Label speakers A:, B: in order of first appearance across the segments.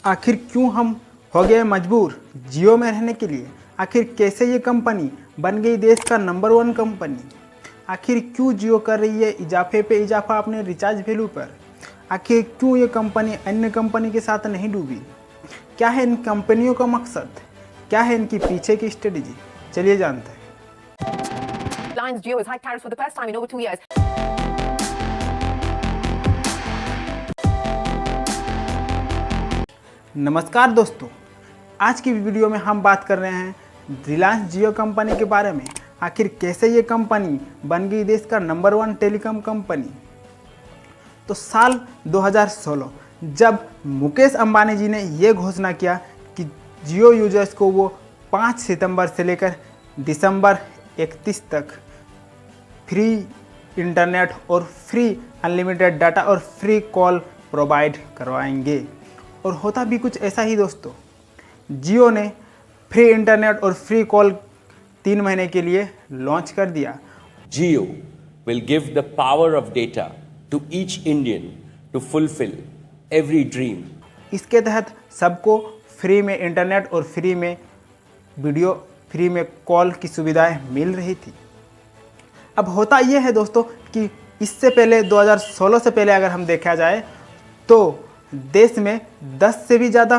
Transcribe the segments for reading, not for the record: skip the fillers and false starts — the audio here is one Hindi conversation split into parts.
A: आखिर क्यों हम हो गए मजबूर जियो में रहने के लिए? आखिर कैसे ये कंपनी बन गई देश का नंबर 1 कंपनी? आखिर क्यों जियो कर रही है इजाफे पे इजाफा अपने रिचार्ज वैल्यू पर? आखिर क्यों ये कंपनी अन्य कंपनी के साथ नहीं डूबी? क्या है इन कंपनियों का मकसद? क्या है इनकी पीछे की स्ट्रेटेजी? चलिए जानते हैं।
B: Reliance Jio has hiked tariffs for the first time in over 2 years.
A: नमस्कार दोस्तों, आज की वीडियो में हम बात कर रहे हैं रिलायंस जियो कंपनी के बारे में। आखिर कैसे ये कंपनी बन गई देश का नंबर 1 टेलीकॉम कंपनी? तो साल 2016 जब मुकेश अंबानी जी ने ये घोषणा किया कि जियो यूजर्स को वो 5 सितंबर से लेकर दिसंबर 31 तक फ्री इंटरनेट और फ्री अनलिमिटेड डाटा और फ्री कॉल प्रोवाइड करवाएंगे। और होता भी कुछ ऐसा ही दोस्तों, जियो ने फ्री इंटरनेट और फ्री कॉल 3 महीने के लिए लॉन्च कर दिया।
C: Jio will give the power of data to each Indian to fulfill every dream.
A: इसके तहत सबको फ्री में इंटरनेट और फ्री में वीडियो, फ्री में कॉल की सुविधाएं मिल रही थी। अब होता यह है दोस्तों कि इससे पहले 2016 से पहले अगर हम देखा जाए तो देश में 10 से भी ज़्यादा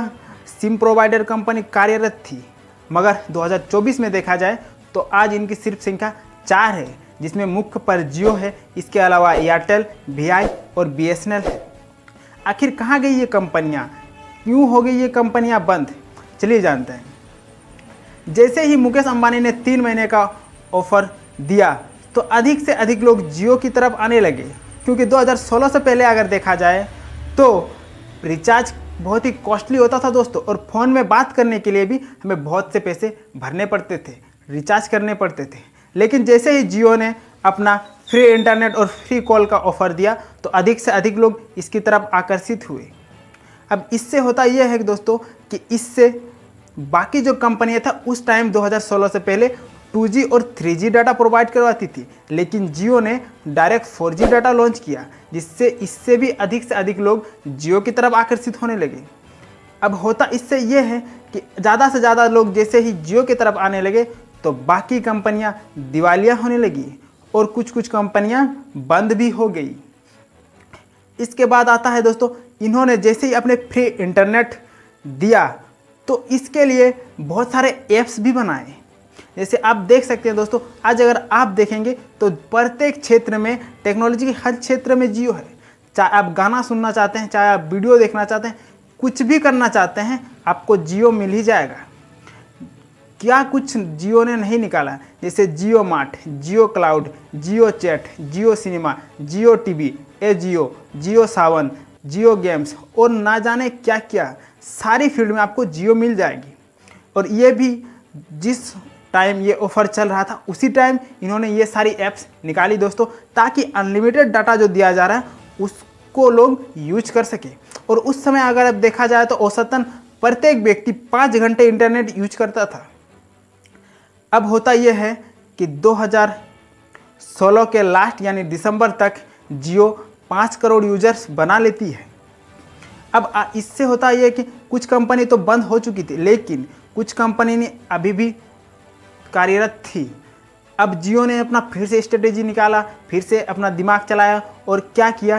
A: सिम प्रोवाइडर कंपनी कार्यरत थी, मगर 2024 में देखा जाए तो आज इनकी सिर्फ संख्या 4 है, जिसमें मुख्य पर जियो है, इसके अलावा एयरटेल, वीआई और बीएसएनएल है। आखिर कहाँ गई ये कंपनियाँ? क्यों हो गई ये कंपनियाँ बंद? चलिए जानते हैं। जैसे ही मुकेश अंबानी ने 3 महीने का ऑफर दिया तो अधिक से अधिक लोग जियो की तरफ आने लगे, क्योंकि 2016 से पहले अगर देखा जाए तो रिचार्ज बहुत ही कॉस्टली होता था दोस्तों, और फ़ोन में बात करने के लिए भी हमें बहुत से पैसे भरने पड़ते थे, रिचार्ज करने पड़ते थे। लेकिन जैसे ही जियो ने अपना फ्री इंटरनेट और फ्री कॉल का ऑफ़र दिया तो अधिक से अधिक लोग इसकी तरफ आकर्षित हुए। अब इससे होता यह है कि दोस्तों कि इससे बाकी जो कंपनियाँ था उस टाइम 2016 से पहले 2G और 3G डाटा प्रोवाइड करवाती थी, लेकिन जियो ने डायरेक्ट 4G डाटा लॉन्च किया, जिससे इससे भी अधिक से अधिक लोग जियो की तरफ आकर्षित होने लगे। अब होता इससे यह है कि ज़्यादा से ज़्यादा लोग जैसे ही जियो की तरफ आने लगे तो बाकी कंपनियां दिवालिया होने लगी और कुछ कंपनियां बंद भी हो गई। इसके बाद आता है दोस्तों, इन्होंने जैसे ही अपने फ्री इंटरनेट दिया तो इसके लिए बहुत सारे ऐप्स भी बनाए। जैसे आप देख सकते हैं दोस्तों, आज अगर आप देखेंगे तो प्रत्येक क्षेत्र में, टेक्नोलॉजी के हर क्षेत्र में जियो है। चाहे आप गाना सुनना चाहते हैं, चाहे आप वीडियो देखना चाहते हैं, कुछ भी करना चाहते हैं, आपको जियो मिल ही जाएगा। क्या कुछ जियो ने नहीं निकाला? जैसे जियो मार्ट, जियो क्लाउड, जियो चैट, जियो सिनेमा, जियो टीवी, जियो सावन, जियो गेम्स और ना जाने क्या क्या, सारी फील्ड में आपको जियो मिल जाएगी। और ये भी जिस टाइम ये ऑफ़र चल रहा था उसी टाइम इन्होंने ये सारी ऐप्स निकाली दोस्तों, ताकि अनलिमिटेड डाटा जो दिया जा रहा है उसको लोग यूज कर सके। और उस समय अगर अब देखा जाए तो औसतन प्रत्येक व्यक्ति 5 घंटे इंटरनेट यूज करता था। अब होता यह है कि 2016 के लास्ट यानी दिसंबर तक जियो 5 करोड़ यूजर्स बना लेती है। अब इससे होता यह है कि कुछ कंपनी तो बंद हो चुकी थी, लेकिन कुछ कंपनी ने अभी भी कार्यरत थी। अब जियो ने अपना फिर से स्ट्रेटेजी निकाला, फिर से अपना दिमाग चलाया और क्या किया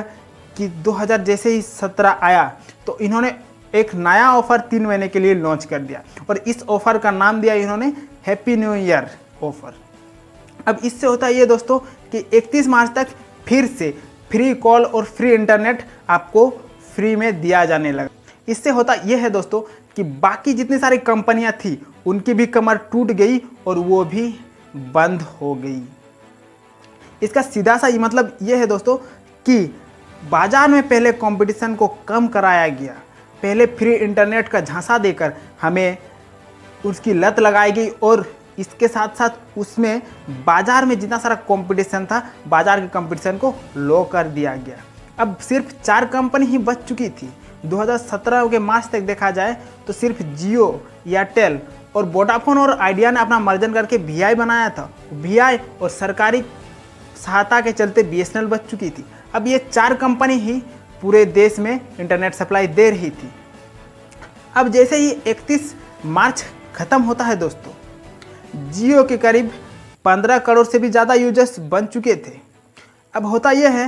A: कि 2000 जैसे ही 17 आया तो इन्होंने एक नया ऑफ़र 3 महीने के लिए लॉन्च कर दिया, और इस ऑफ़र का नाम दिया इन्होंने हैप्पी न्यू ईयर ऑफ़र। अब इससे होता है ये दोस्तों कि 31 मार्च तक फिर से फ्री कॉल और फ्री इंटरनेट आपको फ्री में दिया जाने लगा। इससे होता यह है दोस्तों कि बाकी जितनी सारी कंपनियां थी उनकी भी कमर टूट गई और वो भी बंद हो गई। इसका सीधा सा मतलब यह है दोस्तों कि बाजार में पहले कंपटीशन को कम कराया गया, पहले फ्री इंटरनेट का झांसा देकर हमें उसकी लत लगाई गई, और इसके साथ साथ उसमें बाजार में जितना सारा कंपटीशन था, बाजार के कंपटीशन को लो कर दिया गया। अब सिर्फ 4 कंपनी ही बच चुकी थी। 2017 के मार्च तक देखा जाए तो सिर्फ जियो, एयरटेल और वोडाफोन और आइडिया ने अपना मर्जन करके वीआई बनाया था। वीआई और सरकारी सहायता के चलते बीएसएनएल बच चुकी थी। अब ये 4 कंपनी ही पूरे देश में इंटरनेट सप्लाई दे रही थी। अब जैसे ही 31 मार्च ख़त्म होता है दोस्तों, जियो के करीब 15 करोड़ से भी ज़्यादा यूजर्स बन चुके थे। अब होता यह है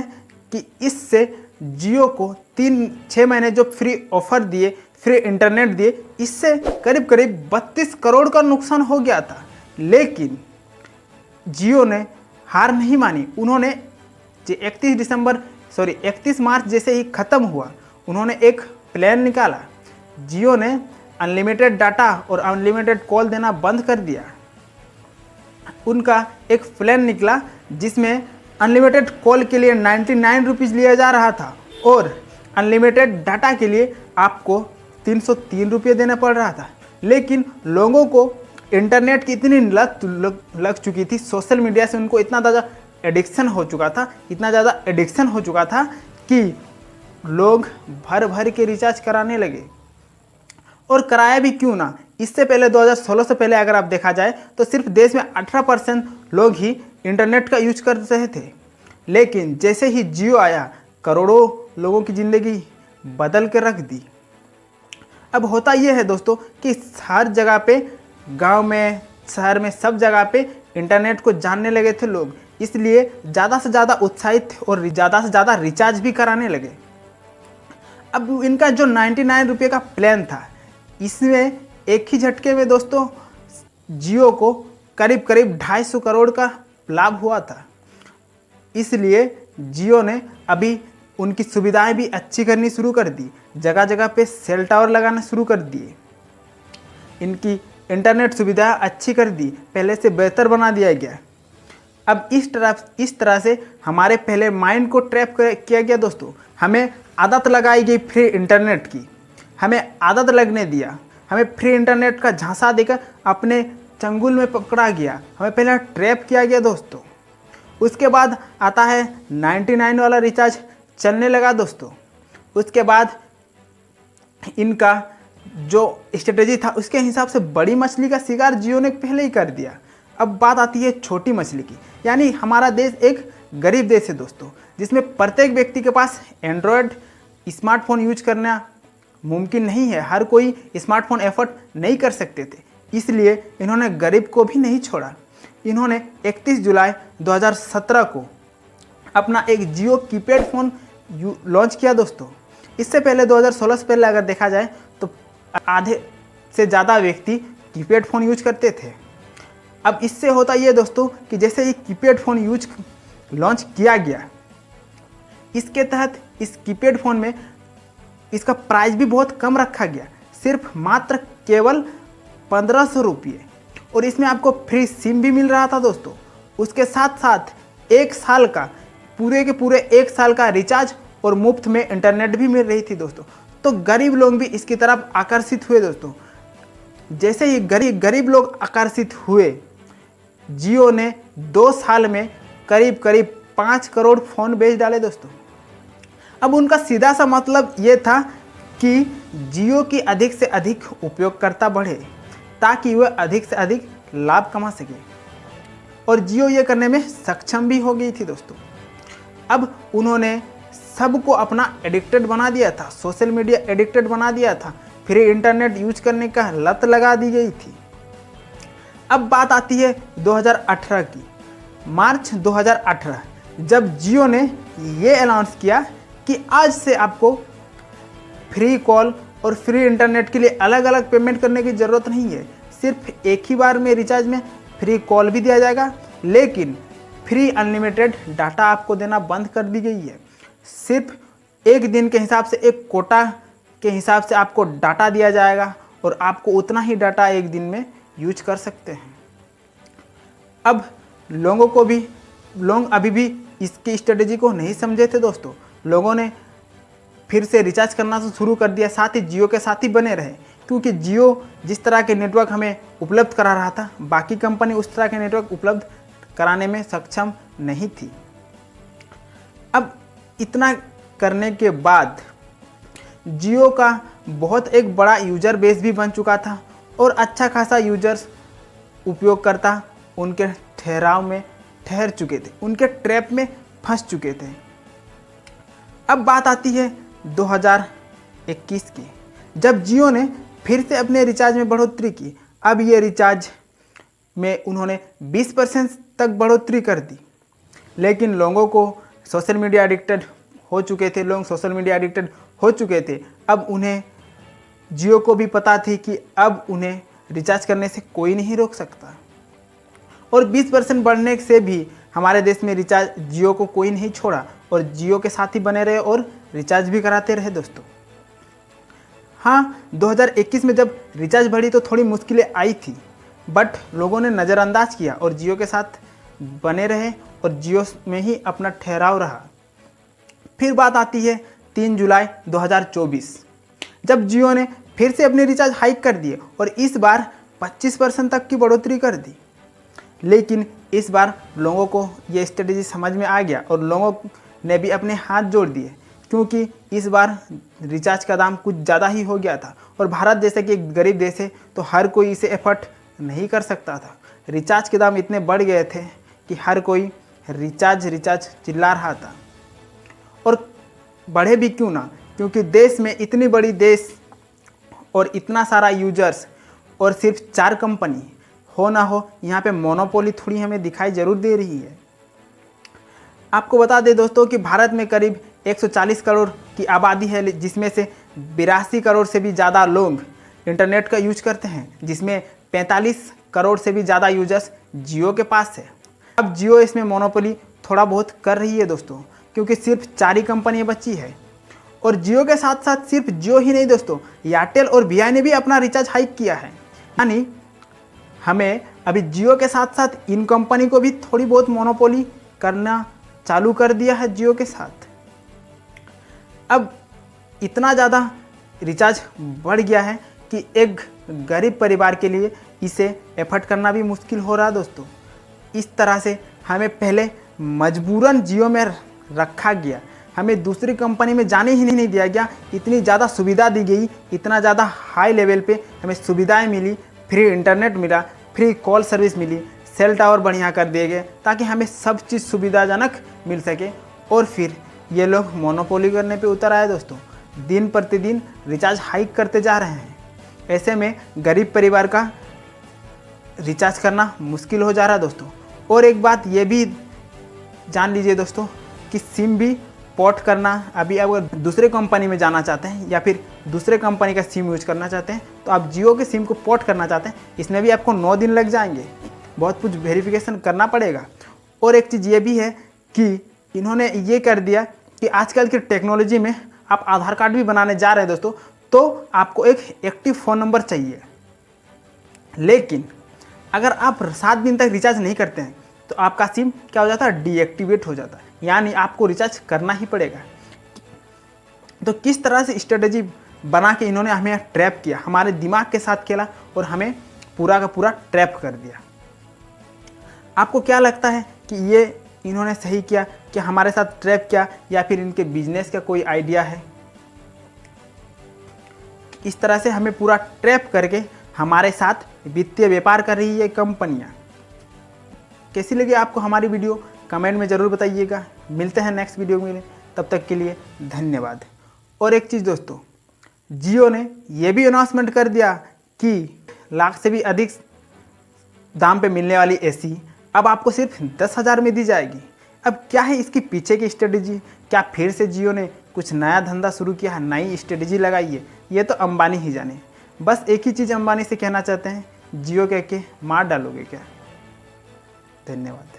A: कि इससे जियो को 6 महीने जो फ्री ऑफ़र दिए, फ्री इंटरनेट दिए, इससे करीब करीब 32 करोड़ का नुकसान हो गया था। लेकिन जियो ने हार नहीं मानी। उन्होंने 31 मार्च जैसे ही ख़त्म हुआ, उन्होंने एक प्लान निकाला। जियो ने अनलिमिटेड डाटा और अनलिमिटेड कॉल देना बंद कर दिया। उनका एक प्लान निकला जिसमें अनलिमिटेड कॉल के लिए 99 रुपीज़ लिया जा रहा था और अनलिमिटेड डाटा के लिए आपको 303 रुपये देना पड़ रहा था। लेकिन लोगों को इंटरनेट की इतनी लत लग चुकी थी, सोशल मीडिया से उनको इतना ज़्यादा एडिक्शन हो चुका था कि लोग भर भर के रिचार्ज कराने लगे। और कराया भी क्यों ना, इससे पहले 2016 से पहले अगर आप देखा जाए तो सिर्फ देश में 18% लोग ही इंटरनेट का यूज कर रहे थे। लेकिन जैसे ही जियो आया, करोड़ों लोगों की ज़िंदगी बदल के रख दी। अब होता यह है दोस्तों कि हर जगह पे, गांव में, शहर में, सब जगह पे इंटरनेट को जानने लगे थे लोग, इसलिए ज़्यादा से ज़्यादा उत्साहित और ज़्यादा से ज़्यादा रिचार्ज भी कराने लगे। अब इनका जो 99 रुपये का प्लान था, इसमें एक ही झटके में दोस्तों जियो को करीब करीब 250 करोड़ का लाभ हुआ था। इसलिए जियो ने अभी उनकी सुविधाएं भी अच्छी करनी शुरू कर दी, जगह जगह पे सेल टावर लगाना शुरू कर दिए, इनकी इंटरनेट सुविधा अच्छी कर दी, पहले से बेहतर बना दिया गया। अब इस तरह से हमारे पहले माइंड को ट्रैप किया गया दोस्तों। हमें आदत लगाई गई फ्री इंटरनेट की, हमें आदत लगने दिया, हमें फ्री इंटरनेट का झांसा देकर अपने चंगुल में पकड़ा गया, हमें पहले ट्रैप किया गया दोस्तों। उसके बाद आता है 99 वाला रिचार्ज चलने लगा दोस्तों। उसके बाद इनका जो स्ट्रेटेजी था उसके हिसाब से बड़ी मछली का शिकार जियो ने पहले ही कर दिया। अब बात आती है छोटी मछली की, यानी हमारा देश एक गरीब देश है दोस्तों, जिसमें प्रत्येक व्यक्ति के पास एंड्रॉयड स्मार्टफोन यूज करना मुमकिन नहीं है। हर कोई स्मार्टफोन एफर्ट नहीं कर सकते थे, इसलिए इन्होंने गरीब को भी नहीं छोड़ा। इन्होंने 31 जुलाई 2017 को अपना एक जियो कीपैड फ़ोन लॉन्च किया दोस्तों। इससे पहले 2016 से पहले अगर देखा जाए तो आधे से ज़्यादा व्यक्ति कीपैड फ़ोन यूज करते थे। अब इससे होता ये दोस्तों कि जैसे ही कीपैड फ़ोन लॉन्च किया गया, इसके तहत इस कीपैड फ़ोन में इसका प्राइस भी बहुत कम रखा गया, सिर्फ मात्र केवल 1500 रुपये, और इसमें आपको फ्री सिम भी मिल रहा था दोस्तों। उसके साथ साथ 1 साल का, पूरे के पूरे 1 साल का रिचार्ज और मुफ्त में इंटरनेट भी मिल रही थी दोस्तों। तो गरीब लोग भी इसकी तरफ आकर्षित हुए दोस्तों। जैसे ही गरीब लोग आकर्षित हुए, जियो ने 2 साल में करीब करीब 5 करोड़ फ़ोन बेच डाले दोस्तों। अब उनका सीधा सा मतलब ये था कि जियो की अधिक से अधिक उपयोगकर्ता बढ़े ताकि वह अधिक से अधिक लाभ कमा सके, और जियो ये करने में सक्षम भी हो गई थी दोस्तों। अब उन्होंने सबको अपना एडिक्टेड बना दिया था, सोशल मीडिया एडिक्टेड बना दिया था, फ्री इंटरनेट यूज करने का लत लगा दी गई थी। अब बात आती है 2018 की, मार्च 2018, जब जियो ने ये अनाउंस किया कि आज से आपको फ्री कॉल और फ्री इंटरनेट के लिए अलग अलग पेमेंट करने की ज़रूरत नहीं है। सिर्फ एक ही बार में रिचार्ज में फ्री कॉल भी दिया जाएगा, लेकिन फ्री अनलिमिटेड डाटा आपको देना बंद कर दी गई है। सिर्फ एक दिन के हिसाब से, एक कोटा के हिसाब से आपको डाटा दिया जाएगा और आपको उतना ही डाटा एक दिन में यूज कर सकते हैं। अब लोग अभी भी इसकी स्ट्रेटेजी को नहीं समझे थे दोस्तों। लोगों ने फिर से रिचार्ज करना तो शुरू कर दिया, साथ ही जियो के साथ ही बने रहे, क्योंकि जियो जिस तरह के नेटवर्क हमें उपलब्ध करा रहा था, बाकी कंपनी उस तरह के नेटवर्क उपलब्ध कराने में सक्षम नहीं थी। अब इतना करने के बाद जियो का बहुत एक बड़ा यूजर बेस भी बन चुका था और अच्छा खासा यूजर्स उपयोगकर्ता उनके ठहराव में ठहर चुके थे, उनके ट्रैप में फंस चुके थे। अब बात आती है 2021 की, जब जियो ने फिर से अपने रिचार्ज में बढ़ोतरी की। अब ये रिचार्ज में उन्होंने 20% तक बढ़ोतरी कर दी। लेकिन लोगों को सोशल मीडिया एडिक्टेड हो चुके थे, लोग सोशल मीडिया एडिक्टेड हो चुके थे। अब उन्हें जियो को भी पता थी कि अब उन्हें रिचार्ज करने से कोई नहीं रोक सकता, और 20% बढ़ने से भी हमारे देश में रिचार्ज जियो को कोई नहीं छोड़ा और जियो के साथ ही बने रहे और रिचार्ज भी कराते रहे दोस्तों। हाँ, 2021 में जब रिचार्ज बढ़ी तो थोड़ी मुश्किलें आई थी, बट लोगों ने नज़रअंदाज किया और जियो के साथ बने रहे और जियो में ही अपना ठहराव रहा। फिर बात आती है 3 जुलाई 2024, जब जियो ने फिर से अपने रिचार्ज हाइक कर दिए और इस बार 25% तक की बढ़ोतरी कर दी। लेकिन इस बार लोगों को ये स्ट्रेटेजी समझ में आ गया और लोगों ने भी अपने हाथ जोड़ दिए, क्योंकि इस बार रिचार्ज का दाम कुछ ज़्यादा ही हो गया था और भारत जैसे कि एक गरीब देश है तो हर कोई इसे एफर्ट नहीं कर सकता था। रिचार्ज के दाम इतने बढ़ गए थे कि हर कोई रिचार्ज चिल्ला रहा था, और बढ़े भी क्यों ना, क्योंकि देश में इतनी बड़ी देश और इतना सारा यूजर्स और सिर्फ 4 कंपनी हो ना हो, यहाँ पे मोनोपोली थोड़ी हमें दिखाई जरूर दे रही है। आपको बता दें दोस्तों कि भारत में करीब 140 करोड़ की आबादी है, जिसमें से 82 करोड़ से भी ज़्यादा लोग इंटरनेट का यूज करते हैं, जिसमें 45 करोड़ से भी ज़्यादा यूजर्स जियो के पास है। अब जियो इसमें मोनोपोली थोड़ा बहुत कर रही है दोस्तों, क्योंकि सिर्फ 4 ही कंपनियाँ बची है। और जियो के साथ साथ सिर्फ जियो ही नहीं दोस्तों, एयरटेल और वी ने भी अपना रिचार्ज हाइक किया है। यानी हमें अभी जियो के साथ साथ इन कंपनी को भी थोड़ी बहुत मोनोपोली करना चालू कर दिया है जियो के साथ। अब इतना ज़्यादा रिचार्ज बढ़ गया है कि एक गरीब परिवार के लिए इसे एफर्ट करना भी मुश्किल हो रहा है दोस्तों। इस तरह से हमें पहले मजबूरन जियो में रखा गया, हमें दूसरी कंपनी में जाने ही नहीं दिया गया। इतनी ज़्यादा सुविधा दी गई, इतना ज़्यादा हाई लेवल पे हमें सुविधाएं मिली, फ्री इंटरनेट मिला, फ्री कॉल सर्विस मिली, सेल टावर बढ़िया कर दिए गए ताकि हमें सब चीज़ सुविधाजनक मिल सके। और फिर ये लोग मोनोपोली करने पे उतर आए दोस्तों, दिन प्रतिदिन रिचार्ज हाइक करते जा रहे हैं। ऐसे में गरीब परिवार का रिचार्ज करना मुश्किल हो जा रहा है दोस्तों। और एक बात ये भी जान लीजिए दोस्तों कि सिम भी पोर्ट करना, अभी अगर दूसरे कंपनी में जाना चाहते हैं या फिर दूसरे कंपनी का सिम यूज करना चाहते हैं तो आप जियो के सिम को पोर्ट करना चाहते हैं, इसमें भी आपको 9 दिन लग जाएंगे, बहुत कुछ वेरिफिकेशन करना पड़ेगा। और एक चीज़ ये भी है कि इन्होंने ये कर दिया कि आजकल की टेक्नोलॉजी में आप आधार कार्ड भी बनाने जा रहे हैं दोस्तों, तो आपको एक एक्टिव फ़ोन नंबर चाहिए। लेकिन अगर आप 7 दिन तक रिचार्ज नहीं करते हैं तो आपका सिम क्या हो जाता है, डीएक्टिवेट हो जाता है, यानी आपको रिचार्ज करना ही पड़ेगा। तो किस तरह से स्ट्रेटेजी बना के इन्होंने हमें ट्रैप किया, हमारे दिमाग के साथ खेला और हमें पूरा का पूरा ट्रैप कर दिया। आपको क्या लगता है कि ये इन्होंने सही किया कि हमारे साथ ट्रैप किया, या फिर इनके बिजनेस का कोई आइडिया है? इस तरह से हमें पूरा ट्रैप करके हमारे साथ वित्तीय व्यापार कर रही है कंपनियां। कैसी लगी आपको हमारी वीडियो, कमेंट में ज़रूर बताइएगा। मिलते हैं नेक्स्ट वीडियो में, तब तक के लिए धन्यवाद। और एक चीज़ दोस्तों, जियो ने यह भी अनाउंसमेंट कर दिया कि लाख से भी अधिक दाम पे मिलने वाली एसी अब आपको सिर्फ 10,000 में दी जाएगी। अब क्या है इसकी पीछे की स्ट्रेटेजी? क्या फिर से जियो ने कुछ नया धंधा शुरू किया है, नई स्ट्रेटेजी लगाई है? ये तो अंबानी ही जाने। बस एक ही चीज़ अंबानी से कहना चाहते हैं, जियो कह के मार डालोगे क्या? धन्यवाद।